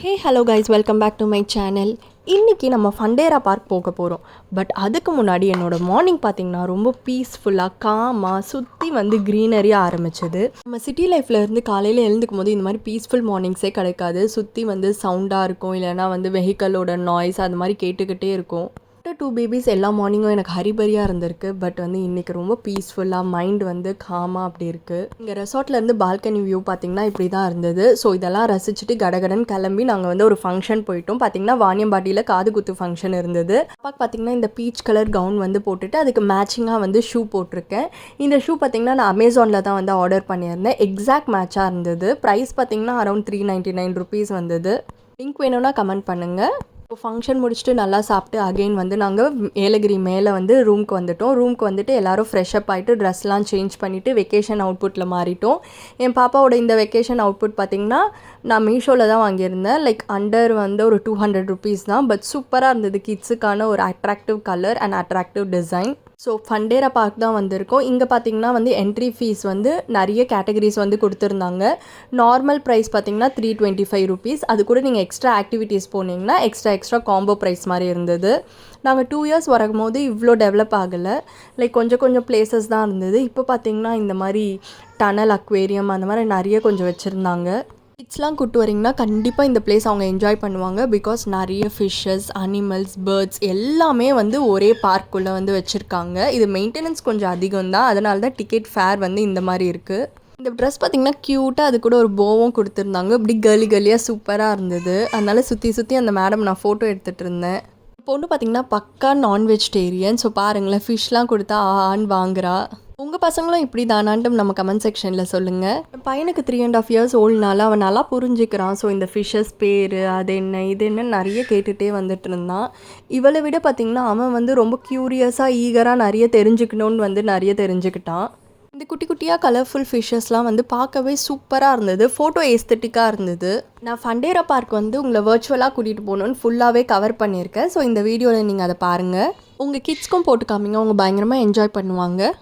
Hello guys, welcome back to my channel. இன்றைக்கி நம்ம ஃபண்டேரா park போக போகிறோம். பட் அதுக்கு முன்னாடி என்னோடய மார்னிங் பார்த்திங்கன்னா ரொம்ப பீஸ்ஃபுல்லாக காமாக சுற்றி க்ரீனரியாக ஆரம்பிச்சது. நம்ம சிட்டி லைஃப்பில் இருந்து காலையில் எழுந்துக்கும் போது இந்த மாதிரி பீஸ்ஃபுல் மார்னிங்ஸே கிடைக்காது. சுற்றி சவுண்டாக இருக்கும், இல்லைனா வெஹிக்கலோட நாய்ஸ் அது மாதிரி கேட்டுக்கிட்டே இருக்கும். 2 பேபிஸ் எல்லா மார்னிங்கும் எனக்கு ஹரிபரியாக இருந்திருக்கு. பட் இன்றைக்கி ரொம்ப பீஸ்ஃபுல்லாக மைண்ட் காமாக அப்படி இருக்குது. இங்கே ரெசார்ட்லேருந்து பால்கனி வியூ பார்த்திங்கன்னா இப்படி தான் இருந்தது. ஸோ இதெல்லாம் ரசிச்சுட்டு கடகடன் கிளம்பி நாங்கள் ஒரு ஃபங்க்ஷன் போயிட்டோம். பார்த்திங்கன்னா வாணியம்பாடியில் காது குத்து ஃபங்க்ஷன் இருந்தது. அப்பாவுக்கு பார்த்திங்கன்னா இந்த பீச் கலர் கவுன் போட்டுட்டு அதுக்கு மேட்சிங்காக ஷூ போட்டிருக்கேன். இந்த ஷூ பார்த்திங்கன்னா நான் அமேசானில் தான் ஆர்டர் பண்ணியிருந்தேன். எக்ஸாக்ட் மேட்சாக இருந்தது. ப்ரைஸ் பார்த்திங்கன்னா அரௌண்ட் 399 ருபீஸ் வந்தது. லிங்க் வேணும்னா கமெண்ட் பண்ணுங்கள். இப்போ ஃபங்க்ஷன் முடிச்சுட்டு நல்லா சாப்பிட்டு அகெயின் நாங்கள் ஏலகிரி மேலே ரூமுக்கு வந்துட்டோம். ரூமுக்கு வந்துட்டு எல்லோரும் ஃப்ரெஷ்அப் ஆகிட்டு ட்ரெஸ்லாம் சேஞ்ச் பண்ணிவிட்டு வெக்கேஷன் அவுட்புட்டில் மாறிட்டோம். என் பாப்பாவோட இந்த வெக்கேஷன் அவுட்புட் பார்த்திங்கன்னா நான் மீஷோவில் தான் வாங்கியிருந்தேன். அண்டர் ஒரு 200 ருபீஸ் தான். பட் சூப்பராக இருந்தது. கிட்ஸுக்கான ஒரு attractive colour and attractive design. So ஃபண்டேரா park தான் வந்திருக்கோம். இங்கே பார்த்திங்கன்னா என்ட்ரி ஃபீஸ் நிறைய கேட்டகரிஸ் கொடுத்துருந்தாங்க. நார்மல் ப்ரைஸ் பார்த்திங்கன்னா 325 ருபீஸ். அது கூட நீங்கள் எக்ஸ்ட்ரா ஆக்டிவிட்டீஸ் போனீங்கன்னா எக்ஸ்ட்ரா காம்போ ப்ரைஸ் மாதிரி இருந்தது. நாங்கள் 2 இயர்ஸ் வரும்போது இவ்வளோ டெவலப் ஆகலை. கொஞ்சம் பிளேசஸ் தான் இருந்தது. இப்போ பார்த்திங்கன்னா இந்த மாதிரி டனல் அக்வேரியம் அந்த மாதிரி நிறைய கொஞ்சம் வச்சுருந்தாங்க. கிட்ஸ்லாம் கூட்டு வரீங்கன்னா கண்டிப்பாக இந்த பிளேஸ் அவங்க என்ஜாய் பண்ணுவாங்க. பிகாஸ் நிறைய ஃபிஷ்ஷஸ், அனிமல்ஸ், பேர்ட்ஸ் எல்லாமே ஒரே பார்க்குள்ளே வச்சுருக்காங்க. இது மெயின்டெனன்ஸ் கொஞ்சம் அதிகம் தான். அதனால தான் டிக்கெட் ஃபேர் இந்த மாதிரி இருக்குது. இந்த ட்ரெஸ் பார்த்திங்கன்னா க்யூட்டாக அது கூட ஒரு போவும் கொடுத்துருந்தாங்க. இப்படி கலியாக சூப்பராக இருந்தது. அதனால் சுற்றி அந்த மேடம் நான் ஃபோட்டோ எடுத்துகிட்டு இருந்தேன். பொண்ணு பார்த்திங்கன்னா பக்கா நான் வெஜிடேரியன். ஸோ பாருங்களேன், ஃபிஷ்லாம் கொடுத்தா ஆன் வாங்குறா. உங்கள் பசங்களும் இப்படி தானான்ட்டு நம்ம கமெண்ட் செக்ஷனில் சொல்லுங்கள். என் பையனுக்கு 3.5 இயர்ஸ் ஓல்டுனால அவன் நல்லா புரிஞ்சுக்கிறான். ஸோ இந்த ஃபிஷ்ஷஸ் பேர் அது என்ன இது என்ன நிறைய கேட்டுகிட்டே வந்துட்டு இருந்தான். இவளை விட பார்த்திங்கன்னா அவன் ரொம்ப க்யூரியஸாக ஈகராக நிறைய தெரிஞ்சுக்கணுன்னு நிறைய தெரிஞ்சுக்கிட்டான். இந்த குட்டி குட்டியாக கலர்ஃபுல் ஃபிஷ்ஷஸ்லாம் பார்க்கவே சூப்பராக இருந்தது. ஃபோட்டோ எஸ்தட்டிக்காக இருந்தது. நான் ஃபண்டேரா பார்க் உங்களை வர்ச்சுவலாக கூட்டிகிட்டு போகணுன்னு ஃபுல்லாகவே கவர் பண்ணியிருக்கேன். ஸோ இந்த வீடியோவில் நீங்கள் அதை பாருங்கள். உங்கள் கிட்ஸ்க்கும் போட்டு காமிங்க, அவங்க பயங்கரமாக என்ஜாய் பண்ணுவாங்க.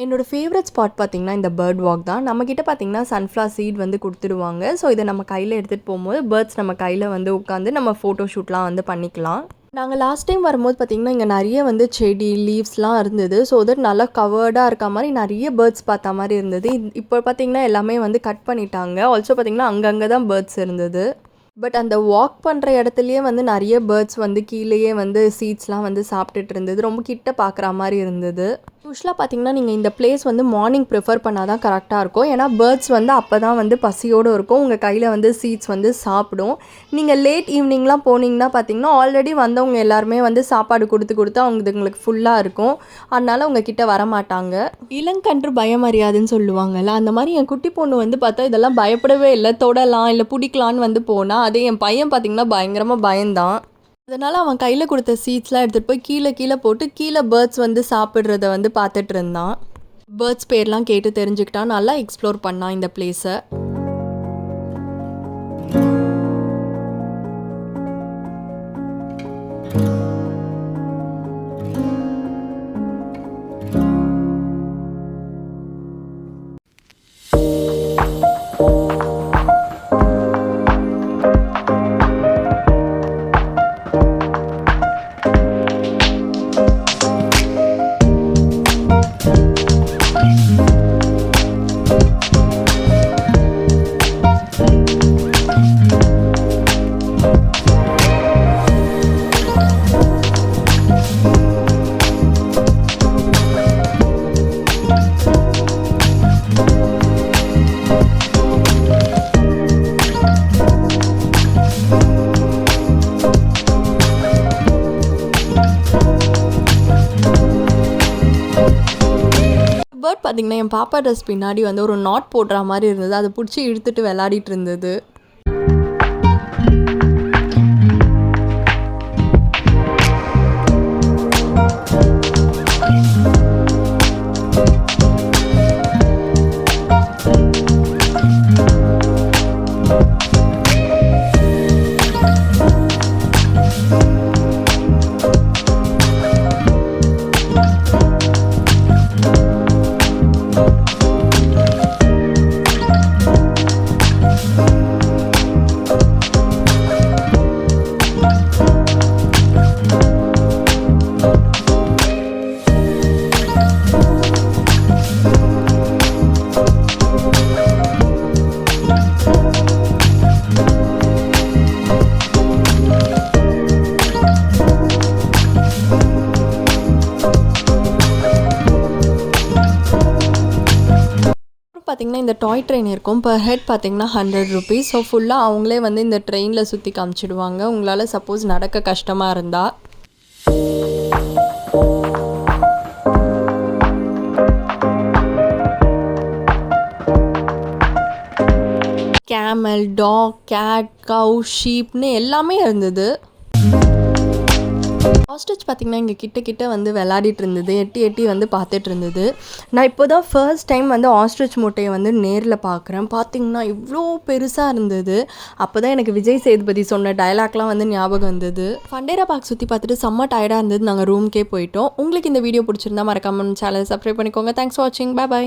என்னோடய ஃபேவரட் ஸ்பாட் பார்த்திங்கன்னா இந்த பேர்ட் வாக் தான். நம்மக்கிட்ட பார்த்திங்கன்னா சன்ஃப்ளவர் சீட் கொடுத்துடுவாங்க. ஸோ இதை நம்ம கையில் எடுத்துகிட்டு போகும்போது பேர்ட்ஸ் நம்ம கையில் உட்காந்து நம்ம ஃபோட்டோ ஷூட்லாம் பண்ணிக்கலாம். நாங்கள் லாஸ்ட் டைம் வரும்போது பார்த்திங்கன்னா இங்கே நிறைய செடி லீவ்ஸ்லாம் இருந்தது. ஸோ தட் நல்லா கவர்டாக இருக்க மாதிரி நிறைய பேர்ட்ஸ் பார்த்த மாதிரி இருந்தது. இப்போ பார்த்திங்கன்னா எல்லாமே கட் பண்ணிட்டாங்க. ஆல்சோ பார்த்திங்கன்னா அங்கங்கே தான் பேர்ட்ஸ் இருந்தது. பட் அந்த வாக் பண்ணுற இடத்துலையே வந்து நிறைய பேர்ட்ஸ் வந்து கீழேயே வந்து சீட்ஸ்லாம் வந்து சாப்பிட்டுட்டு இருந்தது. ரொம்ப கிட்ட பார்க்குற மாதிரி இருந்தது. யூஸ்வலாக பார்த்தீங்கன்னா நீங்கள் இந்த பிளேஸ் வந்து மார்னிங் ப்ரிஃபர் பண்ணால் தான் கரெக்டாக இருக்கும். ஏன்னா பேர்ட்ஸ் வந்து அப்போ தான் வந்து பசியோடு இருக்கும், உங்கள் கையில் வந்து சீட்ஸ் வந்து சாப்பிடும். நீங்கள் லேட் ஈவினிங்லாம் போனீங்கன்னா பார்த்தீங்கன்னா ஆல்ரெடி வந்தவங்க எல்லாருமே வந்து சாப்பாடு கொடுத்து அவங்களுக்கு ஃபுல்லாக இருக்கும். அதனால் உங்கள் கிட்ட வரமாட்டாங்க. இளங்கன்று பயம் அறியாதுன்னு சொல்லுவாங்கல்ல, அந்த மாதிரி என் குட்டி பொண்ணு வந்து பார்த்தா இதெல்லாம் பயப்படவே இல்லை. தொடலாம் இல்லை பிடிக்கலான்னு வந்து போனால், அதே என் பையன் பார்த்திங்கன்னா பயங்கரமாக பயந்தான். அதனால் அவன் கையில் கொடுத்த சீட்ஸ்லாம் எடுத்துகிட்டு போய் கீழே போட்டு கீழே பேர்ட்ஸ் வந்து சாப்பிட்றத வந்து பார்த்துட்டு இருந்தான். பேர்ட்ஸ் பேர்லாம் கேட்டு தெரிஞ்சுக்கிட்டான். நல்லா எக்ஸ்ப்ளோர் பண்ணான் இந்த பிளேஸை. பேர்ட் பார்த்திங்கன்னா என் பாப்பா ட்ரெஸ் பின்னாடி வந்து ஒரு நாட் போடுற மாதிரி இருந்தது. அதை பிடிச்சி இழுத்துட்டு விளையாடிட்டு இருந்தது. பார்த்திங்கன்னா இந்த டாய் ட்ரெயின் இருக்கும். பர் ஹெட் பார்த்திங்கன்னா 100 rupees. ஸோ ஃபுல்லாக அவங்களே வந்து இந்த ட்ரெயினில் சுற்றி காமிச்சிடுவாங்க. உங்களால் சப்போஸ் நடக்க கஷ்டமாக இருந்தால். கேமல், டாக், கேட், கவ், ஷீப்னு எல்லாமே இருந்தது. ஆஸ்ட்ரிச் பார்த்திங்கன்னா இங்கே கிட்ட வந்து விளையாடிட்டு இருந்தது. எட்டி வந்து பார்த்துட்டு இருந்தது. நான் இப்போ தான் ஃபர்ஸ்ட் டைம் வந்து ஆஸ்ட்ரிச் மூட்டையை வந்து நேரில் பார்க்குறேன். பார்த்திங்கன்னா இவ்வளோ பெருசாக இருந்தது. அப்போ தான் எனக்கு விஜய் சேதுபதி சொன்ன டைலாக்லாம் வந்து ஞாபகம் வந்தது. ஃபண்டேரா பார்க் சுற்றி பார்த்துட்டு செம்ம டயர்டாக இருந்தது. நாங்கள் ரூம்க்கே போயிட்டோம். உங்களுக்கு இந்த வீடியோ பிடிச்சிருந்தா மறக்காம சேனலை சப்ஸ்கிரைப் பண்ணிக்கோங்க. தேங்க்ஸ் ஃபார் வாட்சிங். பை.